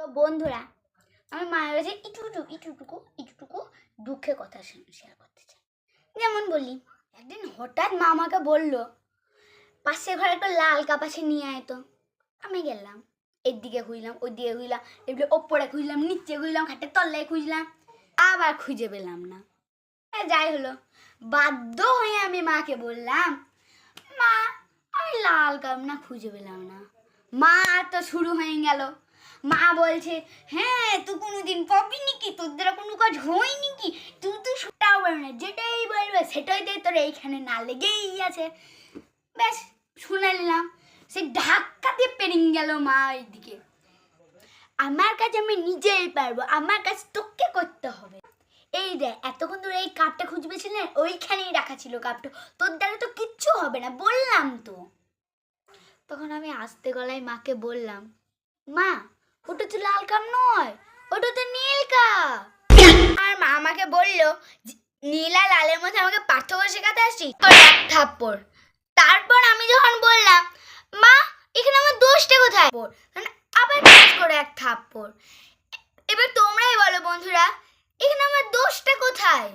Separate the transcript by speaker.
Speaker 1: তো বন্ধুরা, আমি মায়ের কাছে একটুটুকু দুঃখের কথা শেয়ার করতে চাই। যেমন বলি, একদিন হঠাৎ মা আমাকে বললো, পাশের ঘরে একটা লাল কাপাসে নিয়ে আয় তো। আমি গেলাম, এদিকে খুঁজলাম, ওইদিকে খুঁজলাম, এগুলো ওপরে খুঁজলাম, নিচে খুঁজলাম, খাটের তলায় খুঁজলাম, আবার খুঁজে পেলাম না। যাই হলো, বাধ্য হয়ে আমি মাকে বললাম, মা আমি লাল কাপ না খুঁজে পেলাম না। মা তো শুরু হয়ে গেল, মা বলছে, হ্যাঁ তুই কোনোদিন পাবি নাকি, তোর দ্বারা কোনো কাজ হয়নি কি, তুই তো সেটাও বলবে না, যেটাই বলবে সেটাই দিয়ে তোর এইখানে না লেগেই আছে। ব্যাস শুনে নিলাম, সে ধাক্কা দিয়ে পেরিয়ে গেল মা এইদিকে। আমার কাজ আমি নিজেই পারবো, আমার কাজ তোকে করতে হবে। এই রে, এতক্ষণ ধরে এই কাপটা খুঁজে পেয়েছিলেন, ওইখানেই রাখা ছিল কাপটা, তোর দ্বারা তো কিচ্ছু হবে না, বললাম তো। তখন আমি আস্তে গলায় মাকে বললাম, মা ওটা তো লাল কাপ নয়, ওটা তো নীল কাপ। আর মা আমাকে বললো, নীল আর লালের মধ্যে আমাকে পার্থক্য শেখাতে আসছি, তোর এক থাপ্পড়। তারপর আমি যখন বললাম, মা এখানে আমার দোষটা কোথায়, আবার করে এক থাপ্পড়। এবার তোমরাই বলো বন্ধুরা, এখানে আমার দোষটা কোথায়?